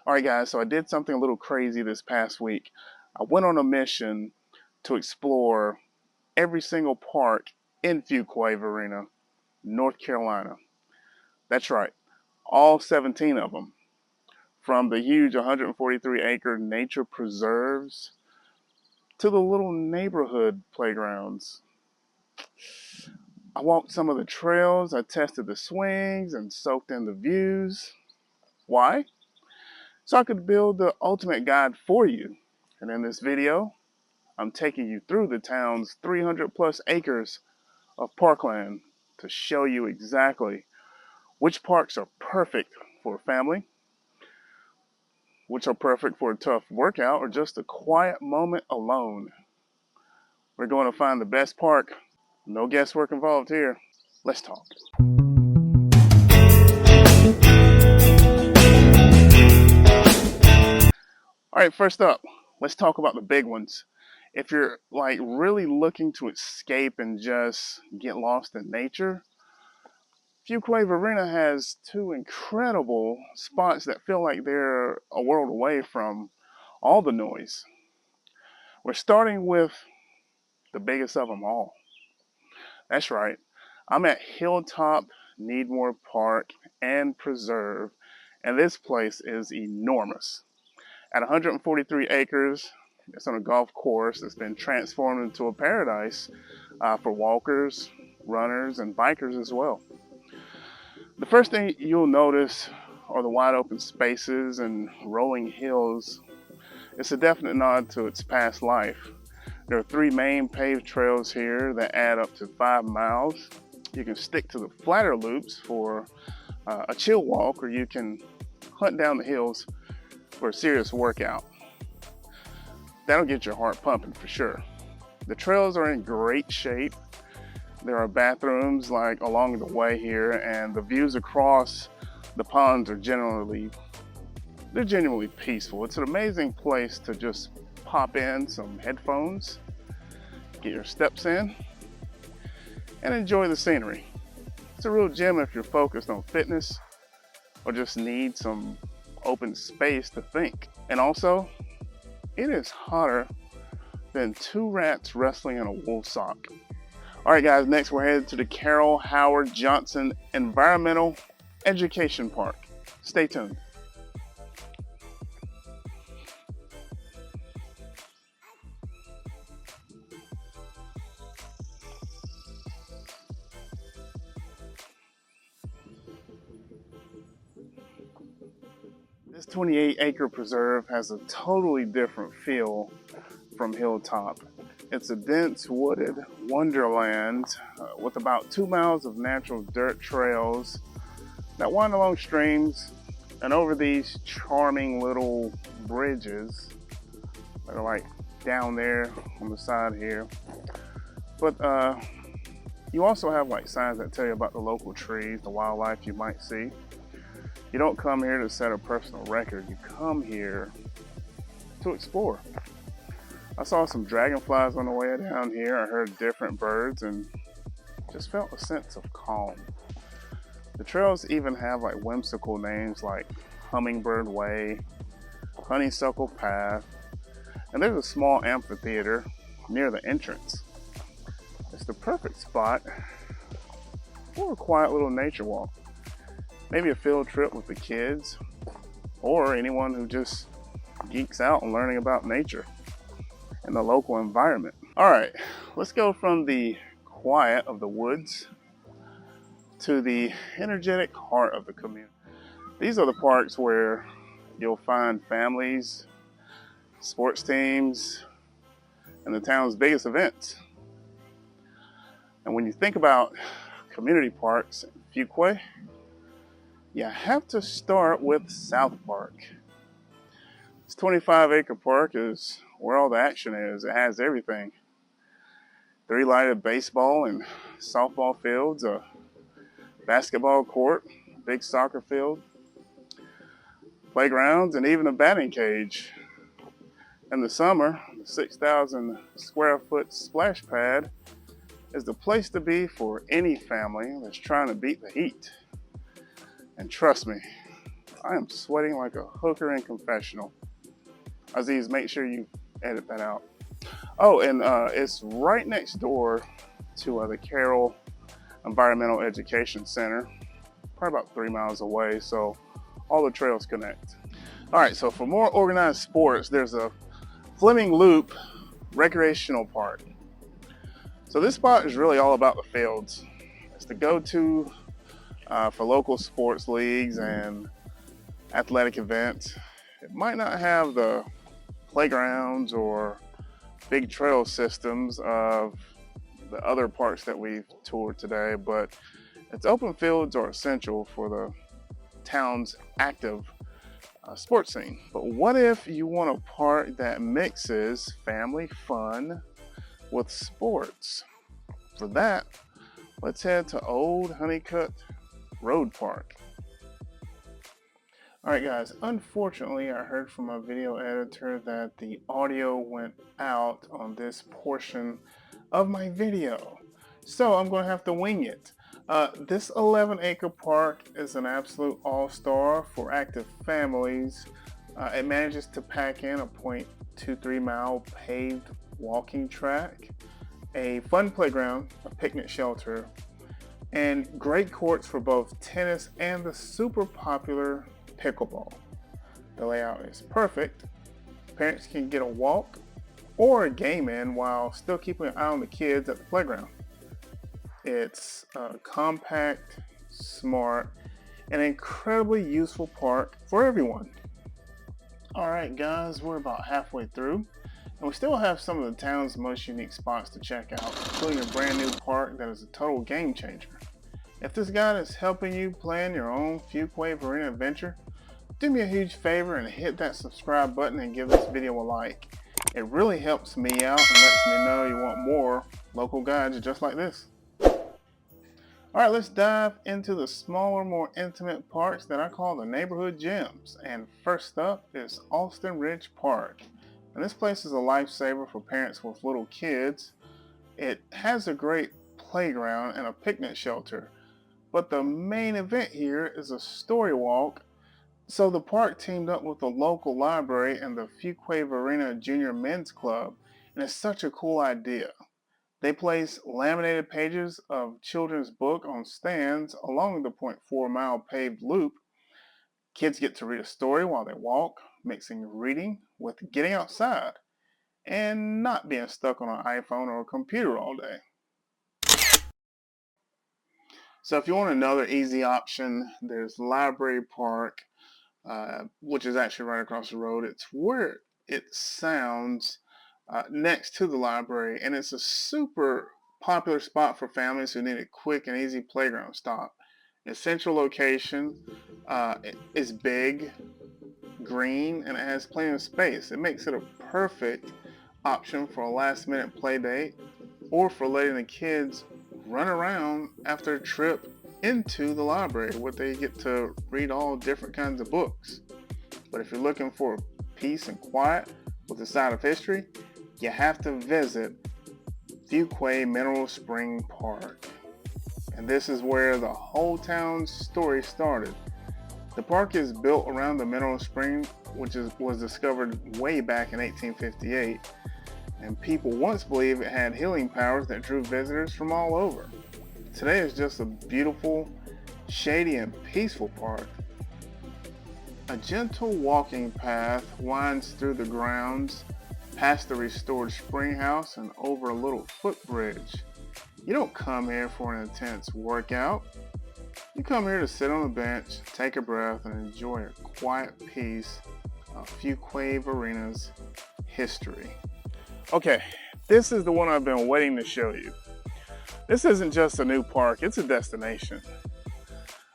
All right, guys, so I did something a little crazy this past week. I went on a mission to explore every single park in Fuquay-Varina, North Carolina. That's right, all 17 of them. From the huge 143-acre nature preserves to the little neighborhood playgrounds. I walked some of the trails, I tested the swings, and soaked in the views. Why? So I could build the ultimate guide for you. And in this video, I'm taking you through the town's 300 plus acres of parkland to show you exactly which parks are perfect for a family, which are perfect for a tough workout or just a quiet moment alone. We're going to find the best park. No guesswork involved here. Let's talk. All right, first up, let's talk about the big ones. If you're like really looking to escape and just get lost in nature, Fuquay-Varina has two incredible spots that feel like they're a world away from all the noise. We're starting with the biggest of them all. That's right, I'm at Hilltop Needmore Park and Preserve, and this place is enormous. At 143 acres, it's on a golf course that's been transformed into a paradise for walkers, runners, and bikers as well. The first thing you'll notice are the wide open spaces and rolling hills. It's a definite nod to its past life. There are 3 main paved trails here that add up to 5 miles. You can stick to the flatter loops for a chill walk, or you can hunt down the hills for a serious workout. That'll get your heart pumping for sure. The trails are in great shape. There are bathrooms like along the way here, and the views across the ponds are genuinely peaceful. It's an amazing place to just pop in some headphones, get your steps in, and enjoy the scenery. It's a real gem if you're focused on fitness or just need some open space to think. And also, it is hotter than 2 rats wrestling in a wool sock. All right, guys, next we're headed to the Carroll Howard Johnson Environmental Education Park. Stay tuned. This 28-acre preserve has a totally different feel from Hilltop. It's a dense wooded wonderland with about 2 miles of natural dirt trails that wind along streams and over these charming little bridges that are like down there on the side here. But you also have like signs that tell you about the local trees, the wildlife you might see. You don't come here to set a personal record, you come here to explore. I saw some dragonflies on the way down here. I heard different birds and just felt a sense of calm. The trails even have like whimsical names like Hummingbird Way, Honeysuckle Path, and there's a small amphitheater near the entrance. It's the perfect spot for a quiet little nature walk. Maybe a field trip with the kids, or anyone who just geeks out on learning about nature and the local environment. All right, let's go from the quiet of the woods to the energetic heart of the community. These are the parks where you'll find families, sports teams, and the town's biggest events. And when you think about community parks in Fuquay, you have to start with South Park. This 25-acre park is where all the action is. It has everything. 3 lighted baseball and softball fields, a basketball court, a big soccer field, playgrounds, and even a batting cage. In the summer, the 6,000 square foot splash pad is the place to be for any family that's trying to beat the heat. And trust me, I am sweating like a hooker in confessional. Aziz, make sure you edit that out. Oh, and it's right next door to the Carroll Environmental Education Center, probably about 3 miles away, so all the trails connect. All right, so for more organized sports, there's a Fleming Loop Recreational Park. So this spot is really all about the fields. It's the go-to for local sports leagues and athletic events. It might not have the playgrounds or big trail systems of the other parks that we've toured today, but its open fields are essential for the town's active sports scene. But what if you want a park that mixes family fun with sports? For that, let's head to Old Honeycutt Road Park. All right guys, unfortunately I heard from my video editor that the audio went out on this portion of my video, so I'm going to have to wing it. This 11-acre park is an absolute all-star for active families. It manages to pack in a 0.23 mile paved walking track, a fun playground, a picnic shelter, and great courts for both tennis and the super popular pickleball. The layout is perfect. Parents can get a walk or a game in while still keeping an eye on the kids at the playground. It's compact, smart, and incredibly useful park for everyone. All right guys, we're about halfway through, and we still have some of the town's most unique spots to check out, including a brand new park that is a total game changer. If this guide is helping you plan your own Fuquay-Varina adventure, do me a huge favor and hit that subscribe button and give this video a like. It really helps me out and lets me know you want more local guides just like this. Alright, let's dive into the smaller, more intimate parks that I call the neighborhood gems. And first up is Alston Ridge Park. And this place is a lifesaver for parents with little kids. It has a great playground and a picnic shelter. But the main event here is a story walk. So the park teamed up with the local library and the Fuquay-Varina Junior Men's Club, and it's such a cool idea. They place laminated pages of children's book on stands along the 0.4 mile paved loop. Kids get to read a story while they walk, mixing reading with getting outside and not being stuck on an iPhone or a computer all day. So if you want another easy option, there's Library Park, which is actually right across the road. It's where it sounds next to the library, and it's a super popular spot for families who need a quick and easy playground stop. Its central location is big, green, and it has plenty of space. It makes it a perfect option for a last-minute play date or for letting the kids run around after a trip into the library where they get to read all different kinds of books. But if you're looking for peace and quiet with a side of history, you have to visit Fuquay Mineral Spring Park. And this is where the whole town's story started. The park is built around the mineral spring, which was discovered way back in 1858. And people once believed it had healing powers that drew visitors from all over. Today is just a beautiful, shady, and peaceful park. A gentle walking path winds through the grounds, past the restored spring house and over a little footbridge. You don't come here for an intense workout. You come here to sit on a bench, take a breath, and enjoy a quiet piece of Fuquay-Varina's history. Okay, this is the one I've been waiting to show you. This isn't just a new park, it's a destination.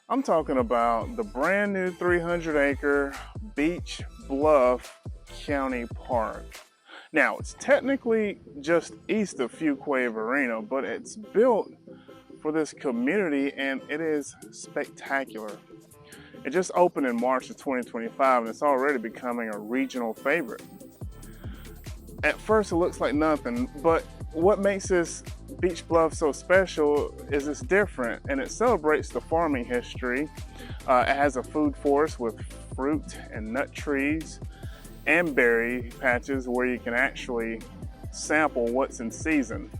I'm talking about the brand new 300-acre Beech, Bluff County Park. Now, it's technically just east of Fuquay-Varina, but it's built for this community and it is spectacular. It just opened in March of 2025 and it's already becoming a regional favorite. At first it looks like nothing, but what makes this Beech Bluff so special is it's different, and it celebrates the farming history. It has a food forest with fruit and nut trees and berry patches where you can actually sample what's in season.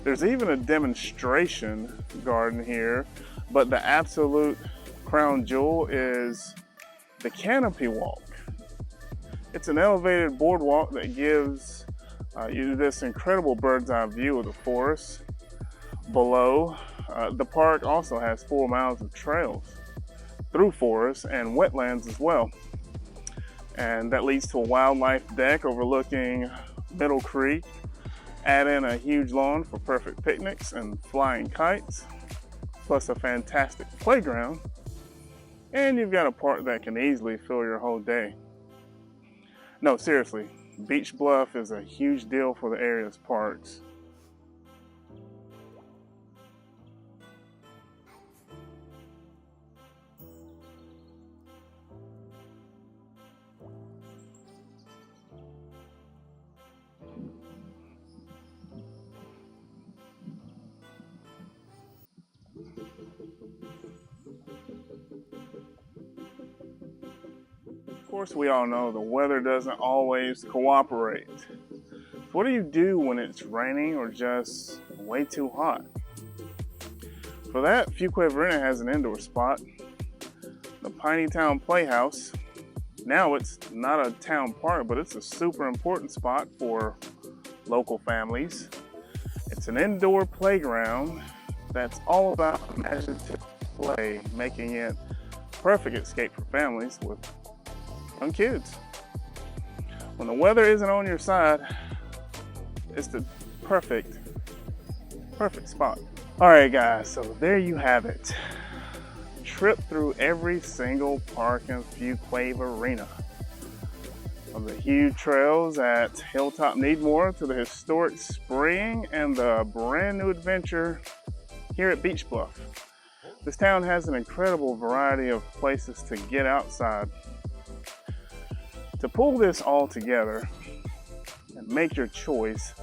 There's even a demonstration garden here, but the absolute crown jewel is the canopy walk. It's an elevated boardwalk that gives you this incredible bird's eye view of the forest below. The park also has 4 miles of trails through forests and wetlands as well. And that leads to a wildlife deck overlooking Middle Creek. Add in a huge lawn for perfect picnics and flying kites, plus a fantastic playground, and you've got a park that can easily fill your whole day. No, seriously, Beech Bluff is a huge deal for the area's parks. Of course, we all know the weather doesn't always cooperate. What do you do when it's raining or just way too hot? For that, Fuquay-Varina has an indoor spot, the Piney Town Playhouse. Now it's not a town park, but it's a super important spot for local families. It's an indoor playground that's all about imaginative play, making it a perfect escape for families with young kids. When the weather isn't on your side, it's the perfect spot. All right, guys, so there you have it. Trip through every single park in Fuquay-Varina. From the huge trails at Hilltop Needmore to the historic spring and the brand new adventure here at Beech Bluff. This town has an incredible variety of places to get outside. To pull this all together and make your choice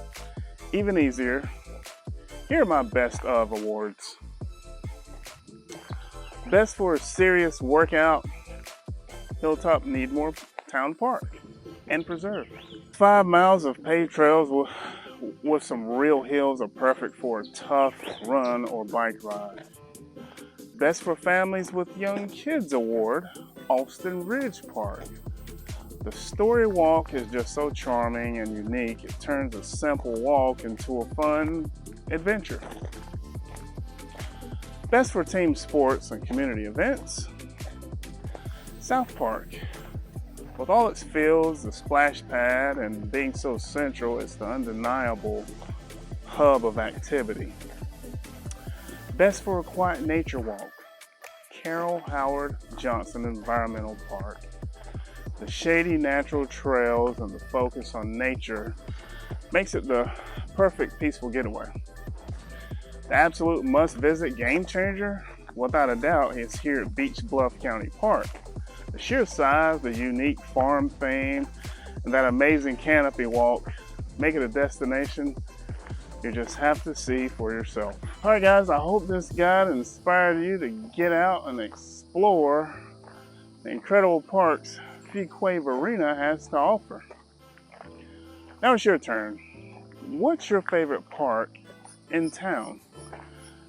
even easier, here are my best of awards. Best for a serious workout, Hilltop Needmore Town Park and Preserve. 5 miles of paved trails with some real hills are perfect for a tough run or bike ride. Best for families with young kids award, Alston Ridge Park. The story walk is just so charming and unique, it turns a simple walk into a fun adventure. Best for team sports and community events, South Park. With all its fields, the splash pad, and being so central, it's the undeniable hub of activity. Best for a quiet nature walk, Carroll Howard Johnson Environmental Park. The shady natural trails and the focus on nature makes it the perfect peaceful getaway. The absolute must-visit game changer, without a doubt, is here at Beech Bluff County Park. The sheer size, the unique farm theme, and that amazing canopy walk make it a destination you just have to see for yourself. All right, guys, I hope this guide inspired you to get out and explore the incredible parks Fuquay-Varina has to offer. Now it's your turn. What's your favorite park in town?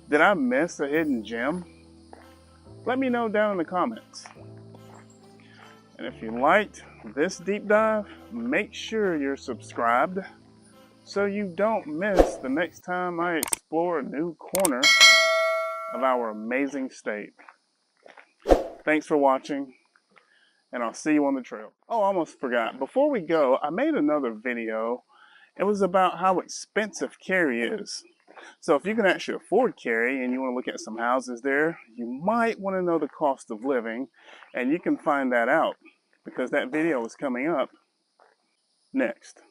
Did I miss a hidden gem? Let me know down in the comments. And if you liked this deep dive, make sure you're subscribed so you don't miss the next time I explore a new corner of our amazing state. Thanks for watching, and I'll see you on the trail. Oh, I almost forgot. Before we go, I made another video. It was about how expensive Cary is. So if you can actually afford Cary and you want to look at some houses there, you might want to know the cost of living, and you can find that out because that video is coming up next.